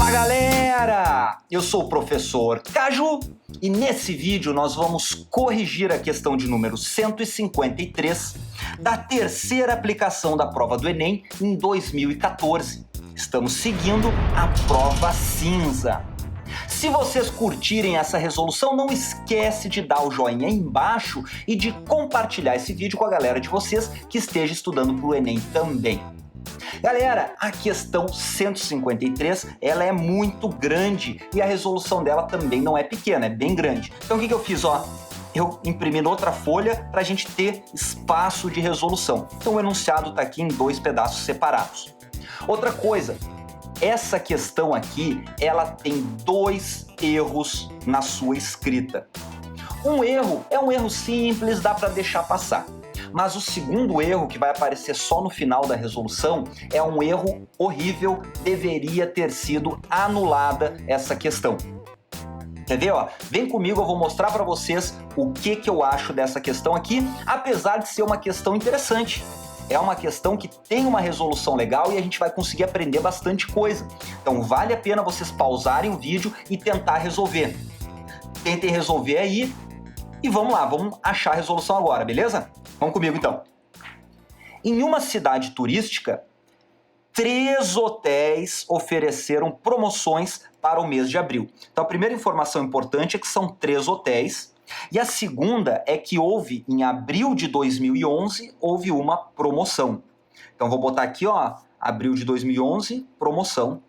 Fala galera, eu sou o professor Caju e nesse vídeo nós vamos corrigir a questão de número 153 da terceira aplicação da prova do Enem em 2014. Estamos seguindo a prova cinza. Se vocês curtirem essa resolução, não esquece de dar o joinha aí embaixo e de compartilhar esse vídeo com a galera de vocês que esteja estudando para o Enem também. Galera, a questão 153, ela é muito grande e a resolução dela também não é pequena, é bem grande. Então o que eu fiz? Eu imprimi outra folha para a gente ter espaço de resolução. Então o enunciado está aqui em dois pedaços separados. Outra coisa, essa questão aqui, ela tem dois erros na sua escrita. Um erro é um erro simples, dá para deixar passar. Mas o segundo erro, que vai aparecer só no final da resolução, é um erro horrível, deveria ter sido anulada essa questão. Quer ver? Vem comigo, eu vou mostrar para vocês o que eu acho dessa questão aqui, apesar de ser uma questão interessante. É uma questão que tem uma resolução legal e a gente vai conseguir aprender bastante coisa. Então vale a pena vocês pausarem o vídeo e tentar resolver. Tentem resolver aí e vamos lá, vamos achar a resolução agora, beleza? Vamos comigo então. Em uma cidade turística, 3 hotéis ofereceram promoções para o mês de abril. Então a primeira informação importante é que são 3 hotéis. E a segunda é que houve, em abril de 2011, houve uma promoção. Então vou botar aqui, abril de 2011, promoção.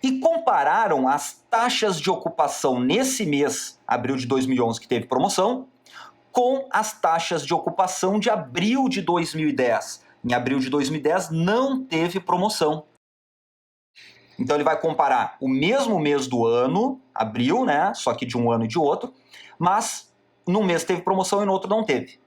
E compararam as taxas de ocupação nesse mês, abril de 2011, que teve promoção, com as taxas de ocupação de abril de 2010. Em abril de 2010 não teve promoção. Então ele vai comparar o mesmo mês do ano, abril, né? Só que de um ano e de outro, mas num mês teve promoção e no outro não teve.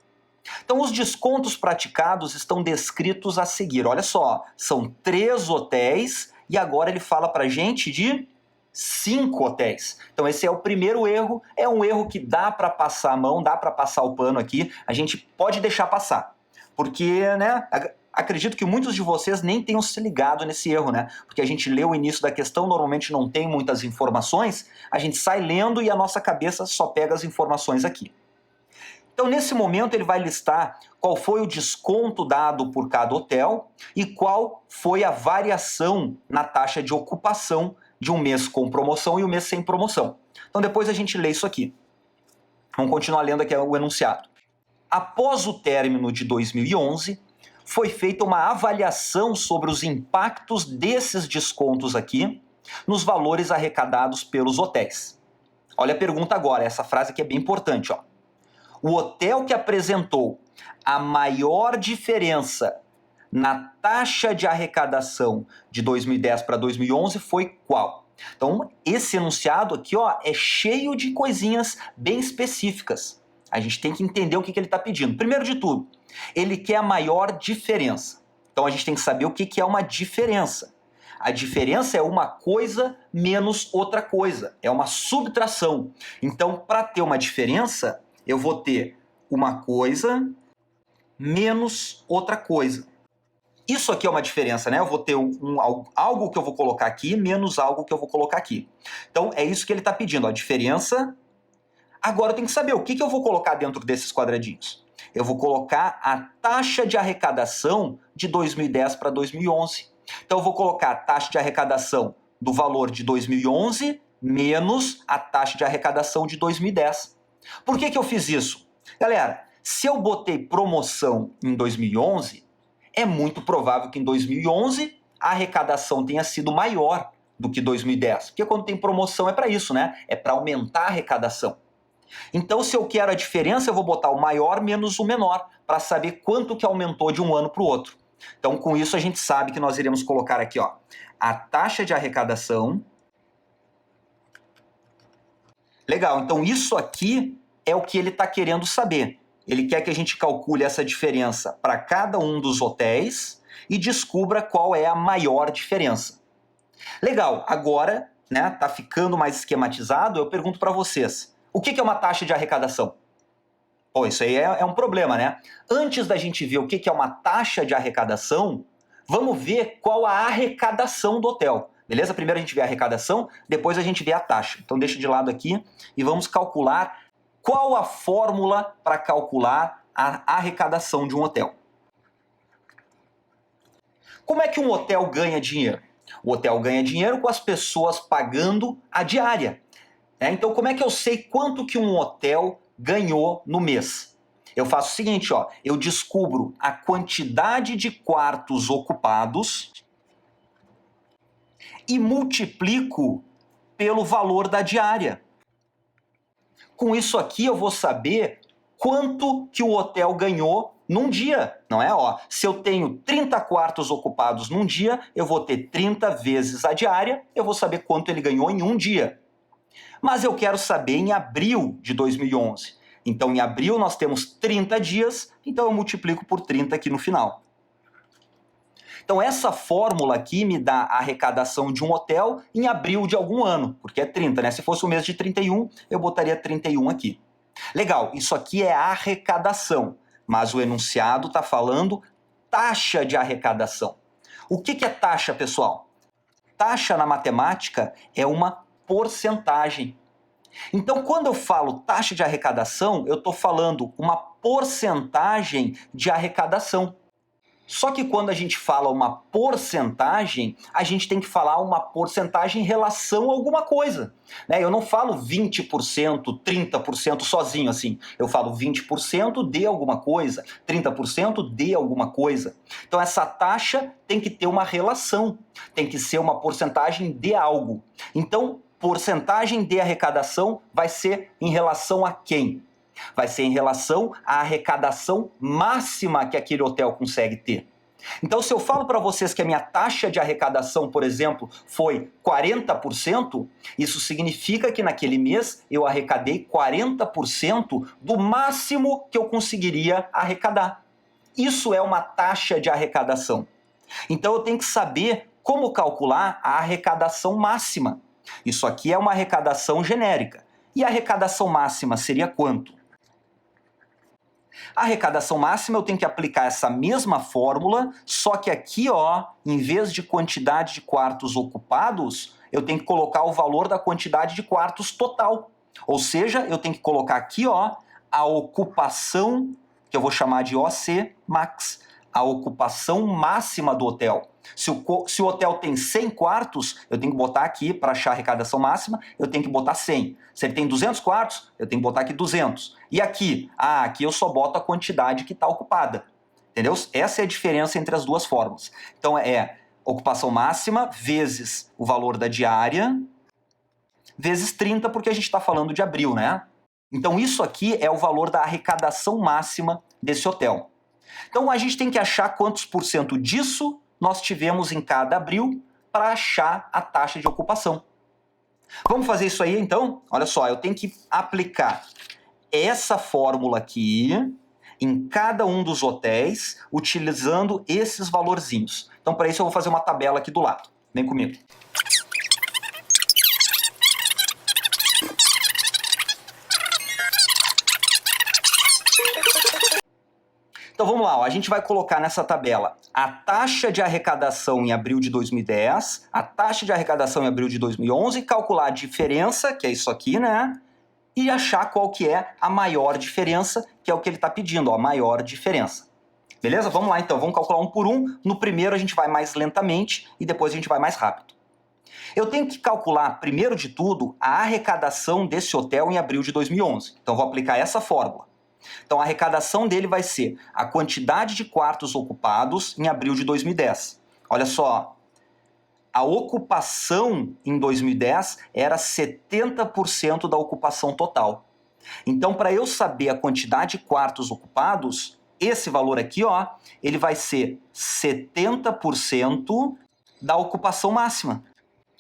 Então os descontos praticados estão descritos a seguir. Olha só, são 3 hotéis e agora ele fala pra gente de 5 hotéis. Então esse é o primeiro erro, é um erro que dá para passar a mão, dá para passar o pano aqui, a gente pode deixar passar. Porque, né, acredito que muitos de vocês nem tenham se ligado nesse erro, né? Porque a gente lê o início da questão, normalmente não tem muitas informações, a gente sai lendo e a nossa cabeça só pega as informações aqui. Então, nesse momento, ele vai listar qual foi o desconto dado por cada hotel e qual foi a variação na taxa de ocupação de um mês com promoção e um mês sem promoção. Então, depois a gente lê isso aqui. Vamos continuar lendo aqui o enunciado. Após o término de 2011, foi feita uma avaliação sobre os impactos desses descontos aqui nos valores arrecadados pelos hotéis. Olha a pergunta agora, essa frase aqui é bem importante. O hotel que apresentou a maior diferença na taxa de arrecadação de 2010 para 2011 foi qual? Então, esse enunciado aqui é cheio de coisinhas bem específicas. A gente tem que entender o que ele está pedindo. Primeiro de tudo, ele quer a maior diferença. Então, a gente tem que saber o que é uma diferença. A diferença é uma coisa menos outra coisa. É uma subtração. Então, para ter uma diferença, eu vou ter uma coisa menos outra coisa. Isso aqui é uma diferença, né? Eu vou ter algo que eu vou colocar aqui menos algo que eu vou colocar aqui. Então, é isso que ele está pedindo, a diferença. Agora eu tenho que saber o que eu vou colocar dentro desses quadradinhos. Eu vou colocar a taxa de arrecadação de 2010 para 2011. Então, eu vou colocar a taxa de arrecadação do valor de 2011 menos a taxa de arrecadação de 2010. Por que eu fiz isso? Galera, se eu botei promoção em 2011, é muito provável que em 2011 a arrecadação tenha sido maior do que 2010. Porque quando tem promoção é para isso, né? É para aumentar a arrecadação. Então, se eu quero a diferença, eu vou botar o maior menos o menor, para saber quanto que aumentou de um ano para o outro. Então, com isso, a gente sabe que nós iremos colocar aqui, a taxa de arrecadação. Legal, então isso aqui é o que ele está querendo saber. Ele quer que a gente calcule essa diferença para cada um dos hotéis e descubra qual é a maior diferença. Legal, agora, né, tá ficando mais esquematizado, eu pergunto para vocês, o que é uma taxa de arrecadação? Pô, isso aí é um problema, né? Antes da gente ver o que é uma taxa de arrecadação, vamos ver qual a arrecadação do hotel. beleza? Primeiro a gente vê a arrecadação, depois a gente vê a taxa. Então deixa de lado aqui e vamos calcular qual a fórmula para calcular a arrecadação de um hotel. Como é que um hotel ganha dinheiro? O hotel ganha dinheiro com as pessoas pagando a diária. Então como é que eu sei quanto que um hotel ganhou no mês? Eu faço o seguinte, ó, eu descubro a quantidade de quartos ocupados e multiplico pelo valor da diária. Com isso aqui eu vou saber quanto que o hotel ganhou num dia, não é? Ó, se eu tenho 30 quartos ocupados num dia, eu vou ter 30 vezes a diária, eu vou saber quanto ele ganhou em um dia. Mas eu quero saber em abril de 2011. Então, em abril nós temos 30 dias, então eu multiplico por 30 aqui no final. Então, essa fórmula aqui me dá a arrecadação de um hotel em abril de algum ano, porque é 30, né? Se fosse o mês de 31, eu botaria 31 aqui. Legal, isso aqui é arrecadação, mas o enunciado está falando taxa de arrecadação. O que é taxa, pessoal? Taxa na matemática é uma porcentagem. Então, quando eu falo taxa de arrecadação, eu estou falando uma porcentagem de arrecadação. Só que quando a gente fala uma porcentagem, a gente tem que falar uma porcentagem em relação a alguma coisa. Eu não falo 20%, 30% sozinho assim. Eu falo 20% de alguma coisa, 30% de alguma coisa. Então essa taxa tem que ter uma relação, tem que ser uma porcentagem de algo. Então, porcentagem de arrecadação vai ser em relação a quem? Vai ser em relação à arrecadação máxima que aquele hotel consegue ter. Então, se eu falo para vocês que a minha taxa de arrecadação, por exemplo, foi 40%, isso significa que naquele mês eu arrecadei 40% do máximo que eu conseguiria arrecadar. Isso é uma taxa de arrecadação. Então, eu tenho que saber como calcular a arrecadação máxima. Isso aqui é uma arrecadação genérica. E a arrecadação máxima seria quanto? A arrecadação máxima eu tenho que aplicar essa mesma fórmula, só que aqui, ó, em vez de quantidade de quartos ocupados, eu tenho que colocar o valor da quantidade de quartos total. Ou seja, eu tenho que colocar aqui, ó, a ocupação, que eu vou chamar de OC max, a ocupação máxima do hotel. Se o hotel tem 100 quartos, eu tenho que botar aqui, para achar a arrecadação máxima, eu tenho que botar 100. Se ele tem 200 quartos, eu tenho que botar aqui 200. E aqui? Aqui eu só boto a quantidade que está ocupada. Entendeu? Essa é a diferença entre as duas fórmulas. Então é ocupação máxima vezes o valor da diária, vezes 30, porque a gente está falando de abril, né? Então isso aqui é o valor da arrecadação máxima desse hotel. Então a gente tem que achar quantos por cento disso nós tivemos em cada abril para achar a taxa de ocupação. Vamos fazer isso aí então? Olha só, eu tenho que aplicar essa fórmula aqui em cada um dos hotéis, utilizando esses valorzinhos. Então para isso eu vou fazer uma tabela aqui do lado. Vem comigo. Então vamos lá, ó. A gente vai colocar nessa tabela a taxa de arrecadação em abril de 2010, a taxa de arrecadação em abril de 2011, calcular a diferença, que é isso aqui, né? E achar qual que é a maior diferença, que é o que ele está pedindo, ó, a maior diferença. Beleza? Vamos lá então, vamos calcular um por um. No primeiro a gente vai mais lentamente e depois a gente vai mais rápido. Eu tenho que calcular, primeiro de tudo, a arrecadação desse hotel em abril de 2011. Então vou aplicar essa fórmula. Então a arrecadação dele vai ser a quantidade de quartos ocupados em abril de 2010. Olha só, a ocupação em 2010 era 70% da ocupação total. Então para eu saber a quantidade de quartos ocupados, esse valor aqui, ó, ele vai ser 70% da ocupação máxima.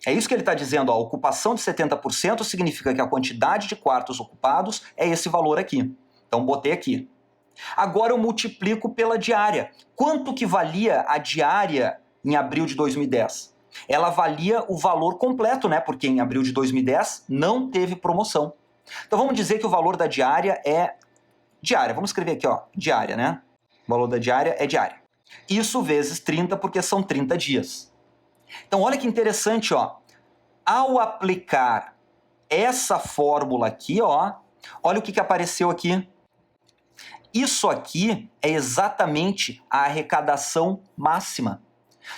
É isso que ele está dizendo, ó, a ocupação de 70% significa que a quantidade de quartos ocupados é esse valor aqui. Então, botei aqui. Agora eu multiplico pela diária. Quanto que valia a diária em abril de 2010? Ela valia o valor completo, né? Porque em abril de 2010 não teve promoção. Então, vamos dizer que o valor da diária é diária. Vamos escrever aqui, ó, diária, né? O valor da diária é diária. Isso vezes 30, porque são 30 dias. Então olha que interessante, ó. Ao aplicar essa fórmula aqui, ó, olha o que apareceu aqui. Isso aqui é exatamente a arrecadação máxima.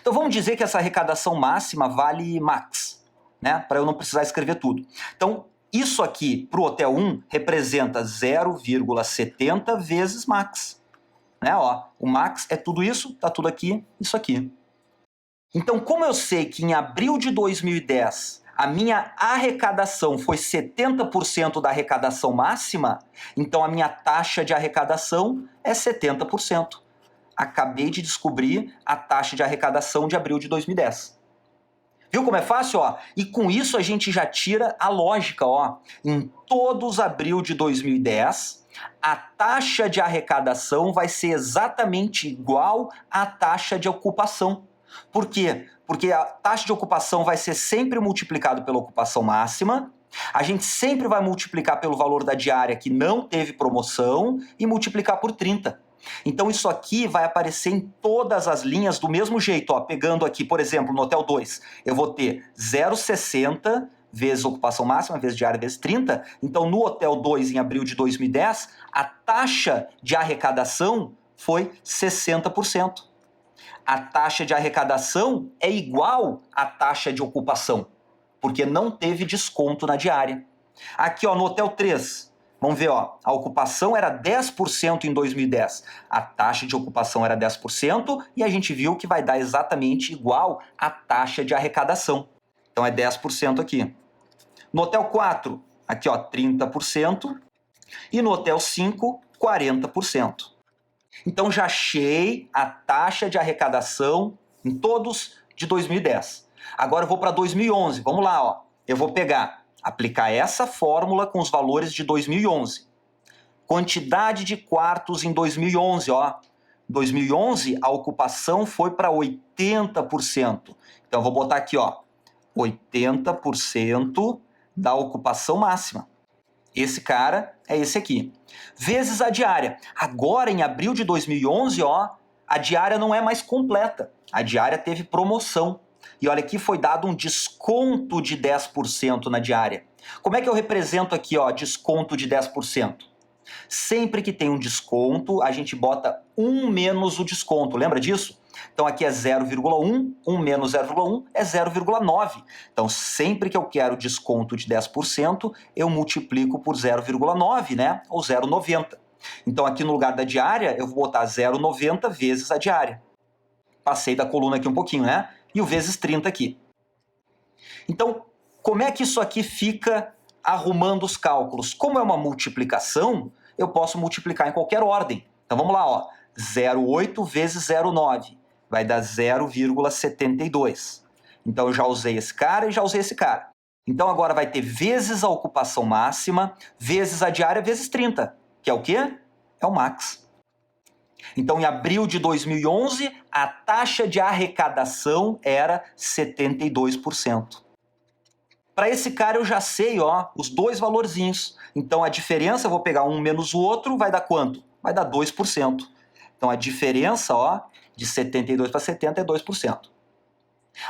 Então vamos dizer que essa arrecadação máxima vale max, né? Para eu não precisar escrever tudo. Então isso aqui para o hotel 1 representa 0,70 vezes max. Né? Ó, o max é tudo isso, tá tudo aqui, isso aqui. Então como eu sei que em abril de 2010 a minha arrecadação foi 70% da arrecadação máxima, então a minha taxa de arrecadação é 70%. Acabei de descobrir a taxa de arrecadação de abril de 2010. Viu como é fácil? Ó? E com isso a gente já tira a lógica. Ó. Em todos abril de 2010, a taxa de arrecadação vai ser exatamente igual à taxa de ocupação. Por quê? Porque a taxa de ocupação vai ser sempre multiplicado pela ocupação máxima, a gente sempre vai multiplicar pelo valor da diária que não teve promoção e multiplicar por 30. Então isso aqui vai aparecer em todas as linhas do mesmo jeito. Ó, pegando aqui, por exemplo, no hotel 2, eu vou ter 0,60 vezes ocupação máxima, vezes diária, vezes 30. Então no hotel 2, em abril de 2010, a taxa de arrecadação foi 60%. A taxa de arrecadação é igual à taxa de ocupação, porque não teve desconto na diária. Aqui, ó, no hotel 3, vamos ver, ó, a ocupação era 10% em 2010, a taxa de ocupação era 10% e a gente viu que vai dar exatamente igual à taxa de arrecadação. Então é 10% aqui. No hotel 4, aqui, ó, 30% e no hotel 5, 40%. Então já achei a taxa de arrecadação em todos de 2010. Agora eu vou para 2011. Vamos lá, ó. Eu vou aplicar essa fórmula com os valores de 2011. Quantidade de quartos em 2011, ó. 2011 a ocupação foi para 80%. Então eu vou botar aqui, ó, 80% da ocupação máxima. Esse cara é esse aqui. Vezes a diária. Agora, em abril de 2011, ó, a diária não é mais completa. A diária teve promoção. E olha, aqui foi dado um desconto de 10% na diária. Como é que eu represento aqui, ó, desconto de 10%? Sempre que tem um desconto, a gente bota 1 menos o desconto. Lembra disso? Então aqui é 0,1, 1 menos 0,1 é 0,9. Então sempre que eu quero desconto de 10%, eu multiplico por 0,9, né? Ou 0,90. Então aqui no lugar da diária, eu vou botar 0,90 vezes a diária. Passei da coluna aqui um pouquinho, né? E o vezes 30 aqui. Então, como é que isso aqui fica arrumando os cálculos? Como é uma multiplicação, eu posso multiplicar em qualquer ordem. Então vamos lá, ó. 0,8 vezes 0,9 vai dar 0,72. Então eu já usei esse cara e já usei esse cara. Então agora vai ter vezes a ocupação máxima, vezes a diária, vezes 30. Que é o quê? É o max. Então em abril de 2011, a taxa de arrecadação era 72%. Para esse cara eu já sei, ó, os dois valorzinhos. Então a diferença, eu vou pegar um menos o outro, vai dar quanto? Vai dar 2%. Então a diferença, ó, de 72 para 70 é 2%.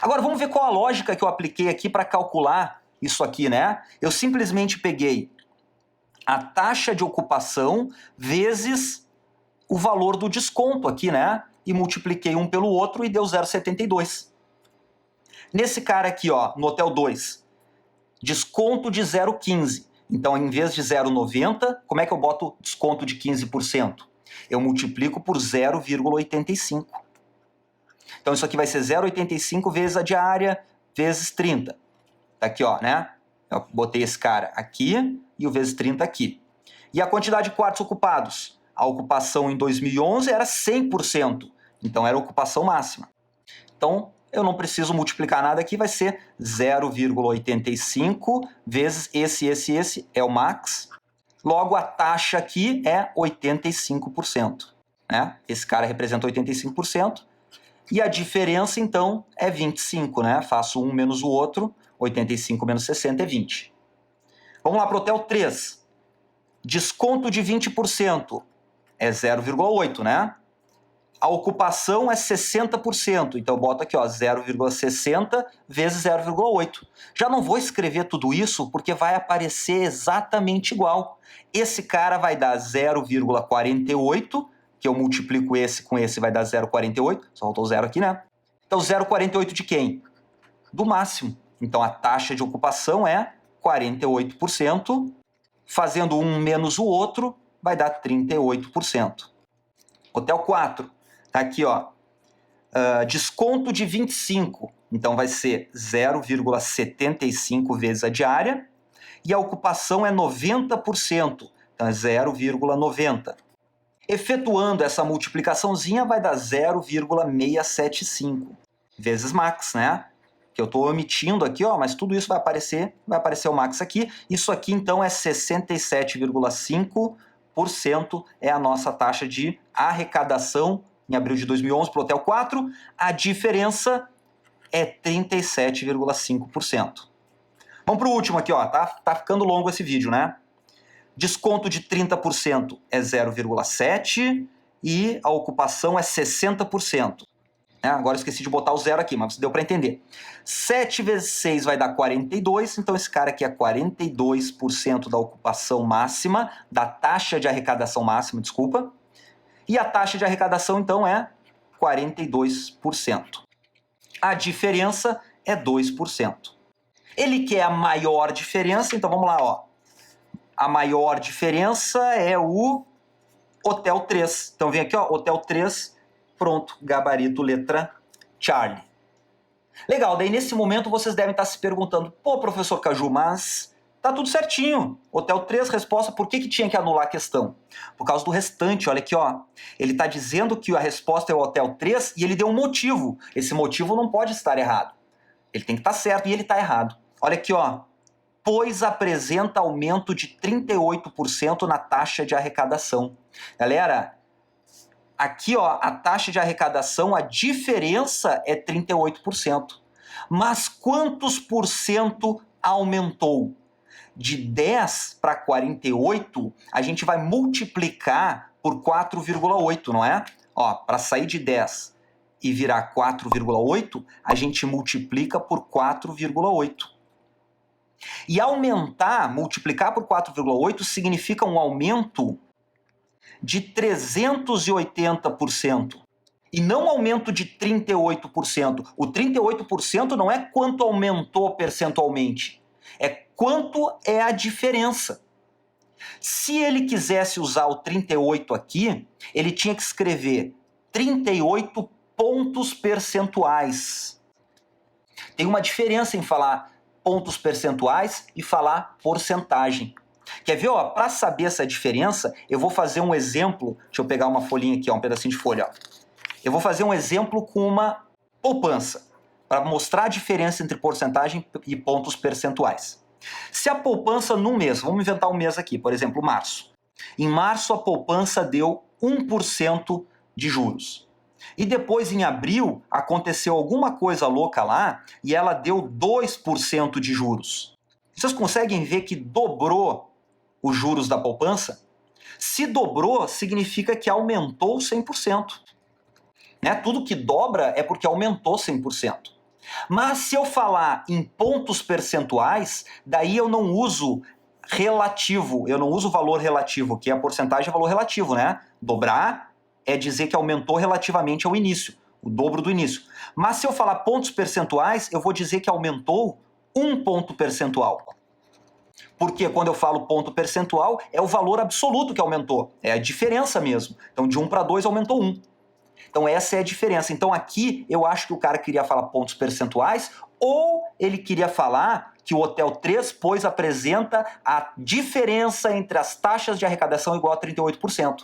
Agora vamos ver qual a lógica que eu apliquei aqui para calcular isso aqui, né? Eu simplesmente peguei a taxa de ocupação vezes o valor do desconto aqui, né? E multipliquei um pelo outro e deu 0,72. Nesse cara aqui, ó, no hotel 2, desconto de 0,15. Então, em vez de 0,90, como é que eu boto desconto de 15%? Eu multiplico por 0,85. Então, isso aqui vai ser 0,85 vezes a diária, vezes 30. Tá aqui, ó, né? Eu botei esse cara aqui e o vezes 30 aqui. E a quantidade de quartos ocupados? A ocupação em 2011 era 100%. Então, era a ocupação máxima. Então, eu não preciso multiplicar nada aqui, vai ser 0,85 vezes esse é o max. Logo, a taxa aqui é 85%. Né? Esse cara representa 85%. E a diferença, então, é 25, né? Faço um menos o outro, 85 menos 60 é 20. Vamos lá para o hotel 3. Desconto de 20% é 0,8, né? A ocupação é 60%, então eu boto aqui, ó, 0,60 vezes 0,8. Já não vou escrever tudo isso porque vai aparecer exatamente igual. Esse cara vai dar 0,48, que eu multiplico esse com esse vai dar 0,48, só faltou o zero aqui, né? Então 0,48 de quem? Do máximo. Então a taxa de ocupação é 48%, fazendo um menos o outro vai dar 38%. Hotel 4. Tá aqui, ó, desconto de 25, então vai ser 0,75 vezes a diária, e a ocupação é 90%, então é 0,90. Efetuando essa multiplicaçãozinha vai dar 0,675 vezes max, né? Que eu estou omitindo aqui, ó, mas tudo isso vai aparecer o max aqui. Isso aqui, então, é 67,5% é a nossa taxa de arrecadação em abril de 2011 para o Hotel 4, a diferença é 37,5%. Vamos para o último aqui, ó, tá ficando longo esse vídeo, né? Desconto de 30% é 0,7 e a ocupação é 60%. Agora eu esqueci de botar o zero aqui, mas deu para entender. 7 vezes 6 vai dar 42, então esse cara aqui é 42% da ocupação máxima, da taxa de arrecadação máxima, desculpa. E a taxa de arrecadação, então, é 42%. A diferença é 2%. Ele quer a maior diferença, então vamos lá, ó. A maior diferença é o Hotel 3. Então vem aqui, ó, Hotel 3, pronto, gabarito letra Charlie. Legal, daí nesse momento vocês devem estar se perguntando, pô, professor Caju, mas tá tudo certinho. Hotel 3, resposta, por que tinha que anular a questão? Por causa do restante, olha aqui, ó. Ele está dizendo que a resposta é o Hotel 3 e ele deu um motivo. Esse motivo não pode estar errado. Ele tem que estar certo e ele está errado. Olha aqui, ó. Pois apresenta aumento de 38% na taxa de arrecadação. Galera, aqui, ó, a taxa de arrecadação, a diferença é 38%. Mas quantos por cento aumentou? De 10 para 48, a gente vai multiplicar por 4,8, não é? Ó, para sair de 10 e virar 4,8, a gente multiplica por 4,8. E aumentar, multiplicar por 4,8, significa um aumento de 380%. E não um aumento de 38%. O 38% não é quanto aumentou percentualmente. É quanto é a diferença. Se ele quisesse usar o 38 aqui, ele tinha que escrever 38 pontos percentuais. Tem uma diferença em falar pontos percentuais e falar porcentagem. Quer ver? Para saber essa diferença, eu vou fazer um exemplo. Deixa eu pegar uma folhinha aqui, ó, um pedacinho de folha. Ó. Eu vou fazer um exemplo com uma poupança, para mostrar a diferença entre porcentagem e pontos percentuais. Se a poupança no mês, vamos inventar um mês aqui, por exemplo, março. Em março a poupança deu 1% de juros. E depois em abril aconteceu alguma coisa louca lá e ela deu 2% de juros. Vocês conseguem ver que dobrou os juros da poupança? Se dobrou, significa que aumentou 100%. Né? Tudo que dobra é porque aumentou 100%. Mas se eu falar em pontos percentuais, daí eu não uso relativo, eu não uso valor relativo, que a porcentagem é valor relativo, né? Dobrar é dizer que aumentou relativamente ao início, o dobro do início. Mas se eu falar pontos percentuais, eu vou dizer que aumentou 1 ponto percentual. Porque quando eu falo ponto percentual, é o valor absoluto que aumentou, é a diferença mesmo. Então de 1 para 2 aumentou 1. Então essa é a diferença. Então aqui eu acho que o cara queria falar pontos percentuais ou ele queria falar que o Hotel 3, pois apresenta a diferença entre as taxas de arrecadação igual a 38%.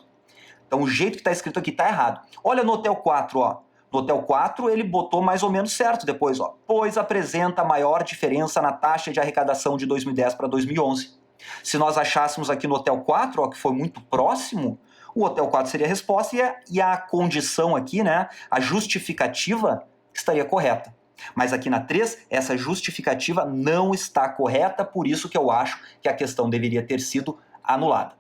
Então o jeito que está escrito aqui está errado. Olha no Hotel 4, ó. No Hotel 4 ele botou mais ou menos certo depois, ó. Pois apresenta a maior diferença na taxa de arrecadação de 2010 para 2011. Se nós achássemos aqui no Hotel 4, ó, que foi muito próximo, o Hotel 4 seria a resposta e a condição aqui, né, a justificativa estaria correta. Mas aqui na 3, essa justificativa não está correta, por isso que eu acho que a questão deveria ter sido anulada.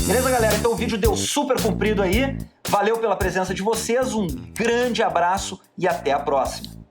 Beleza, galera? Então o vídeo deu super comprido aí. Valeu pela presença de vocês, um grande abraço e até a próxima.